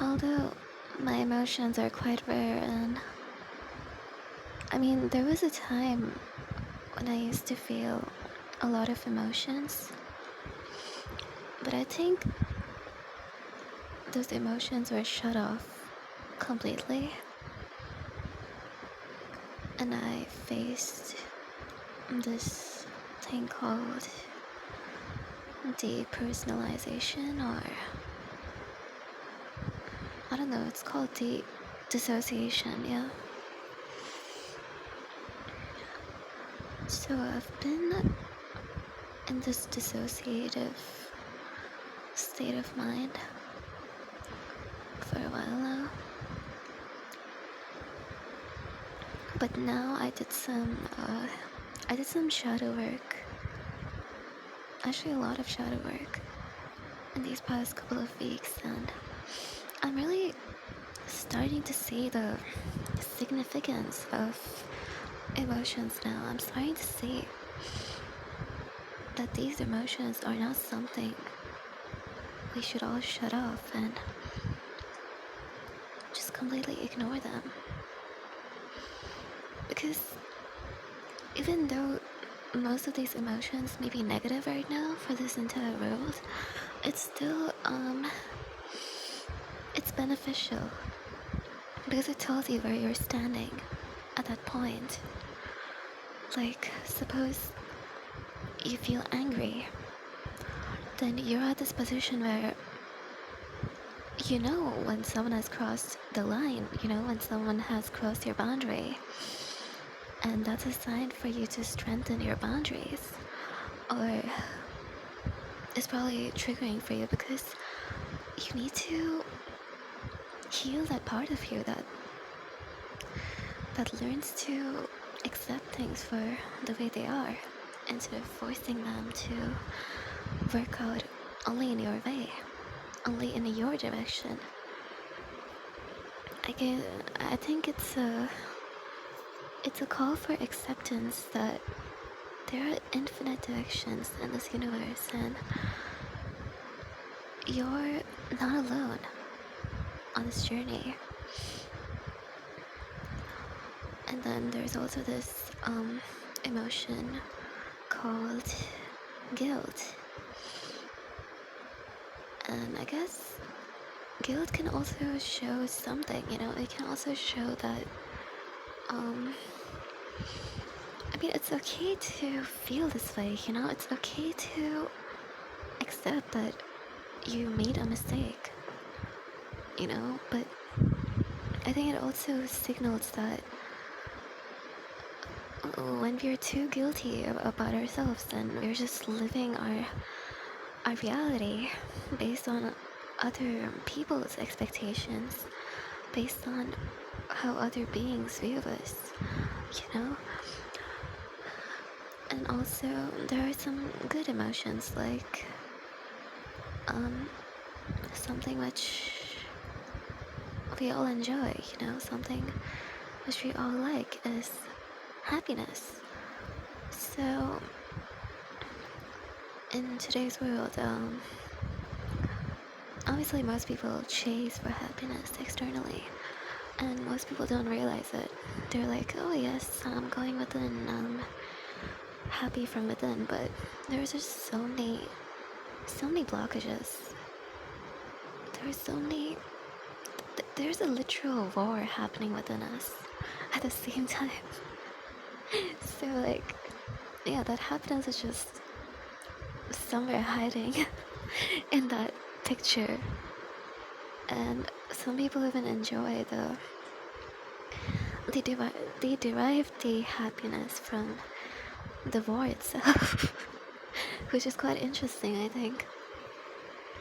Although my emotions are quite rare, and I mean, there was a time when I used to feel a lot of emotions, but I think those emotions were shut off completely, and I faced this thing called depersonalization, or I don't know, it's called dissociation, yeah. So I've been in this dissociative state of mind for a while now. But now I did some shadow work, actually a lot of shadow work in these past couple of weeks, and I'm really starting to see the significance of emotions now. I'm starting to see that these emotions are not something we should all shut off and just completely ignore them. Because even though most of these emotions may be negative right now for this entire world, it's still it's beneficial because it tells you where you're standing at that point. Like, suppose you feel angry, then you're at this position where you know when someone has crossed the line, you know when someone has crossed your boundary, and that's a sign for you to strengthen your boundaries. Or it's probably triggering for you because you need to heal that part of you that learns to accept things for the way they are instead of forcing them to work out only in your way, only in your direction. I guess, I think it's a call for acceptance that there are infinite directions in this universe, and you're not alone on this journey. And then there's also this emotion called guilt. And I guess guilt can also show something, you know, it can also show that, um, I mean, it's okay to feel this way, you know, it's okay to accept that you made a mistake, you know, but I think it also signals that when we're too guilty about ourselves, then we're just living our reality based on other people's expectations, based on how other beings view us, you know? And also, there are some good emotions, like um, something which we all enjoy, you know, something which we all like is happiness. So, in today's world, obviously most people chase for happiness externally, and most people don't realize it. They're like, oh yes, I'm going within, I'm happy from within, but there's just so many blockages. There's so many, there's a literal war happening within us at the same time. So like, yeah, that happiness is just somewhere hiding in that picture. And some people even enjoy they derive the happiness from the war itself, which is quite interesting, I think,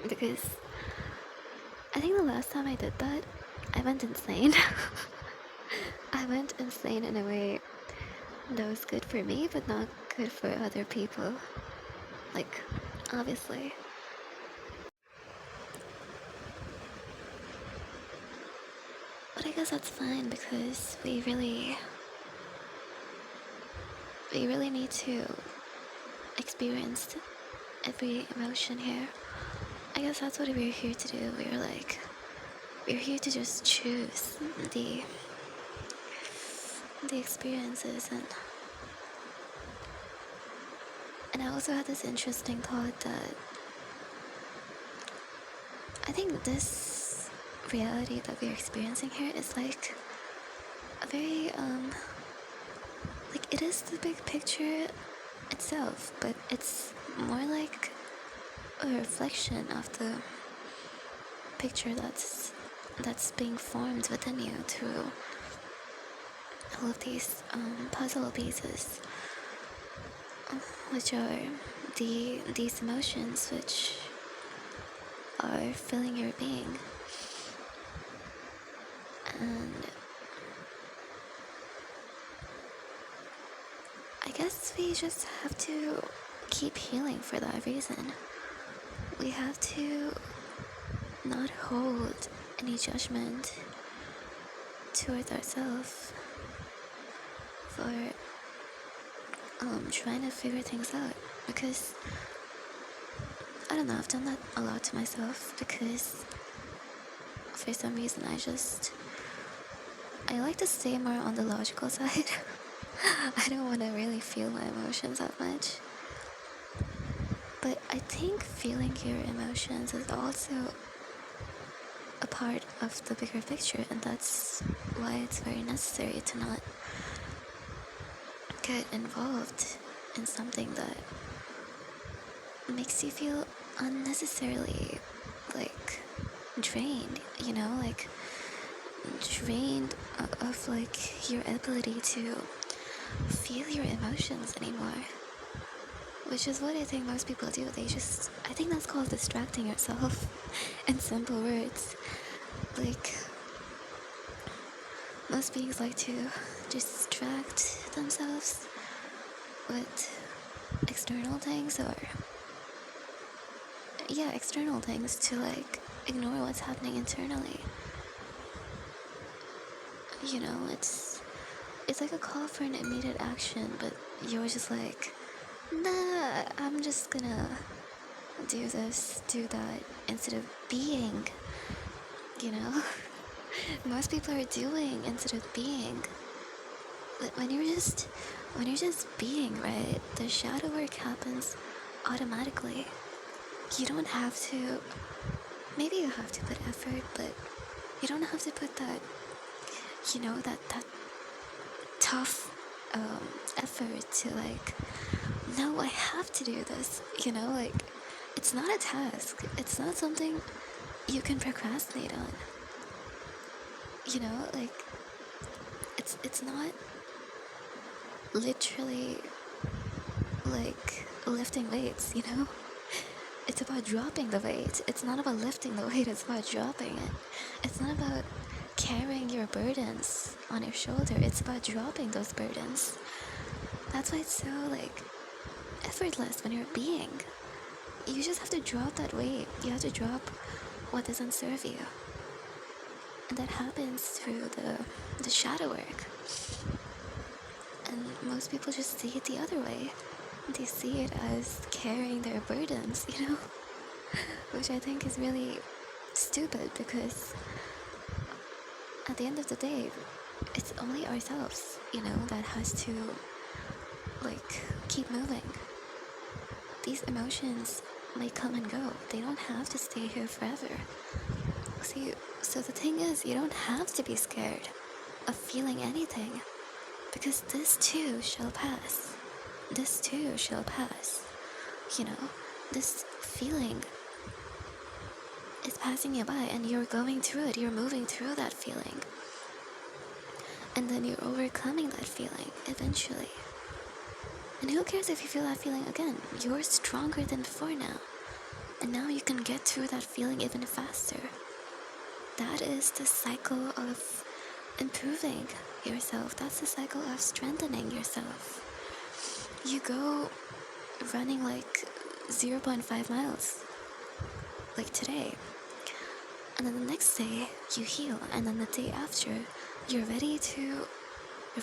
because I think the last time I did that, I went insane. I went insane in a way that was good for me, but not good for other people. Like, obviously. But I guess that's fine because we really need to experience every emotion here. I guess that's what we're here to do. We're like we're here to just choose the the experiences. And I also had this interesting thought that I think this reality that we're experiencing here is like a very like it is the big picture itself, but it's more like a reflection of the picture that's being formed within you through all of these puzzle pieces, which are these emotions which are filling your being. And I guess we just have to keep healing for that reason. We have to not hold any judgment towards ourselves for trying to figure things out, because I don't know, I've done that a lot to myself, because for some reason I like to stay more on the logical side. I don't want to really feel my emotions that much. But I think feeling your emotions is also a part of the bigger picture, and that's why it's very necessary to not get involved in something that makes you feel unnecessarily like drained, like drained of like your ability to feel your emotions anymore, which is what I think most people do. I think that's called distracting yourself. In simple words, like most beings like to distract themselves with external things, or external things, to like ignore what's happening internally. It's like a call for an immediate action, but you're just like, nah, I'm just gonna do this, do that, instead of being, you know? Most people are doing instead of being. But when you're just being, right, the shadow work happens automatically. You don't have to, maybe you have to put effort, but you don't have to put that, that tough effort to like, no, I have to do this, like, it's not a task. It's not something you can procrastinate on. Like, it's not literally like lifting weights, It's about dropping the weight. It's not about lifting the weight, it's about dropping it. It's not about carrying your burdens on your shoulder, it's about dropping those burdens. That's why it's so like effortless when you're being. You just have to drop that weight. You have to drop what doesn't serve you. And that happens through the shadow work. And most people just see it the other way. They see it as carrying their burdens, which I think is really stupid, because at the end of the day, it's only ourselves, that has to like keep moving. These emotions may come and go. They don't have to stay here forever. See, so the thing is, you don't have to be scared of feeling anything, because this too shall pass. This too shall pass. This feeling is passing you by, and you're going through it. You're moving through that feeling. And then you're overcoming that feeling eventually. And who cares if you feel that feeling again? You're stronger than before now. And now you can get through that feeling even faster. That is the cycle of improving yourself. That's the cycle of strengthening yourself. You go running like 0.5 miles, like today. And then the next day, you heal. And then the day after, you're ready to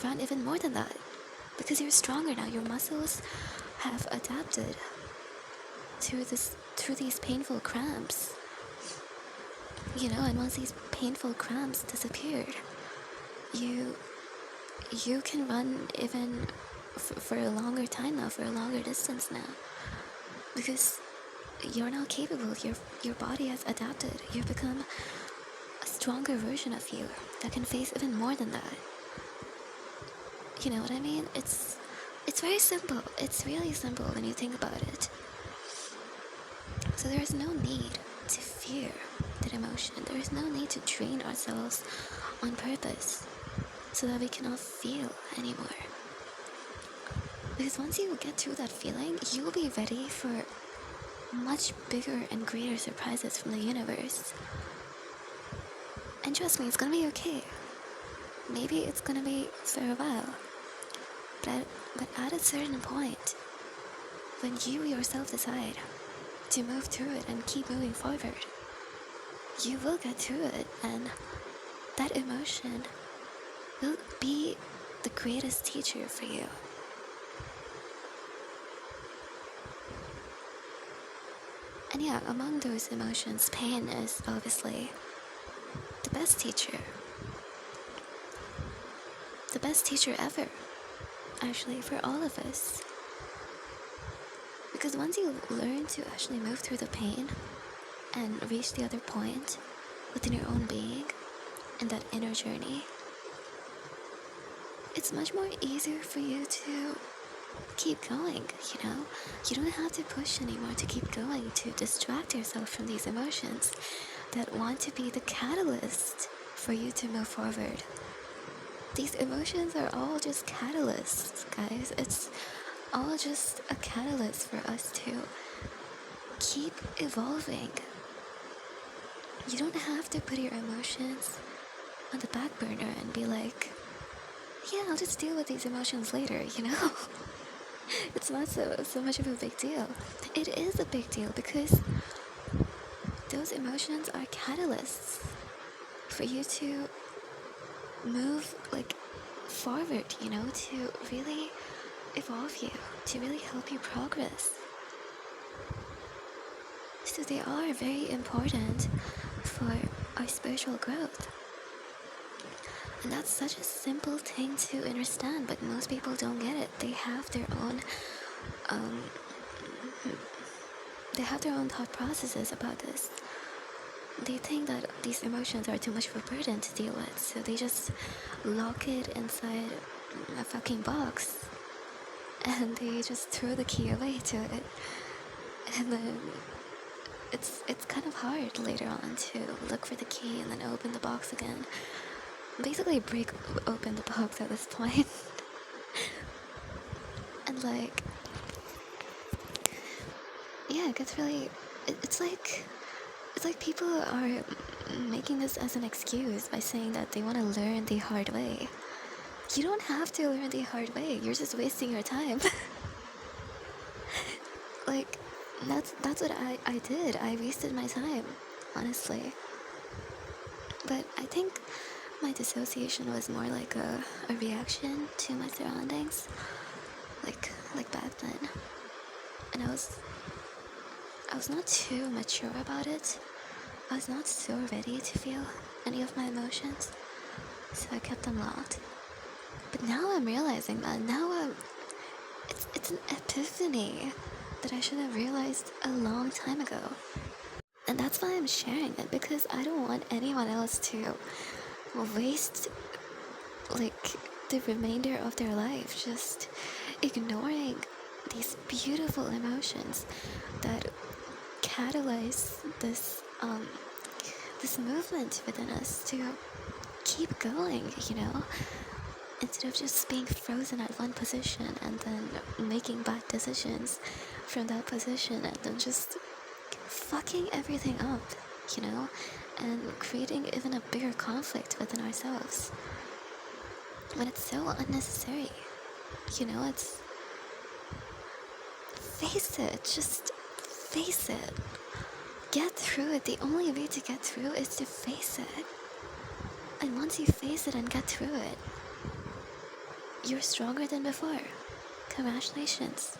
run even more than that. Because you're stronger now. Your muscles have adapted to these painful cramps. And once these painful cramps disappeared, you you can run even for a longer time now, for a longer distance now, because you're now capable. Your body has adapted. You've become a stronger version of you that can face even more than that. You know what I mean? It's very simple. It's really simple when you think about it. So there's no need to fear that emotion. There is no need to drain ourselves on purpose so that we cannot feel anymore. Because once you get through that feeling, you will be ready for much bigger and greater surprises from the universe. And trust me, it's gonna be okay. Maybe it's gonna be for a while. But at a certain point, when you yourself decide to move through it and keep moving forward, you will get through it, and that emotion will be the greatest teacher for you. And yeah, among those emotions, pain is obviously the best teacher. The best teacher ever, actually, for all of us. Because once you learn to actually move through the pain and reach the other point within your own being in that inner journey, it's much more easier for you to keep going. You don't have to push anymore to keep going, to distract yourself from these emotions that want to be the catalyst for you to move forward. These emotions are all just catalysts, guys. It's all just a catalyst for us to keep evolving. You don't have to put your emotions on the back burner and be like, yeah, I'll just deal with these emotions later. It's not so much of a big deal. It is a big deal because those emotions are catalysts for you to move forward, to really evolve you, to really help you progress. So they are very important for our spiritual growth. And that's such a simple thing to understand, but most people don't get it. They have their own thought processes about this. They think that these emotions are too much of a burden to deal with, so they just lock it inside a fucking box and they just throw the key away to it. And then it's kind of hard later on to look for the key and then open the box again. Basically break open the box at this point. And yeah, it gets really, it's like people are making this as an excuse by saying that they want to learn the hard way. You don't have to learn the hard way. You're just wasting your time. That's what I did. I wasted my time, honestly. But I think my dissociation was more like a reaction to my surroundings, like back then. And I was not too mature about it. I was not so ready to feel any of my emotions, so I kept them locked. But now I'm realizing that it's an epiphany that I should have realized a long time ago. And that's why I'm sharing it, because I don't want anyone else to waste the remainder of their life just ignoring these beautiful emotions that catalyze this movement within us to keep going, instead of just being frozen at one position and then making bad decisions from that position and then just fucking everything up, and creating even a bigger conflict within ourselves when it's so unnecessary. It's, just face it. Get through it. The only way to get through is to face it. And once you face it and get through it, you're stronger than before. Congratulations.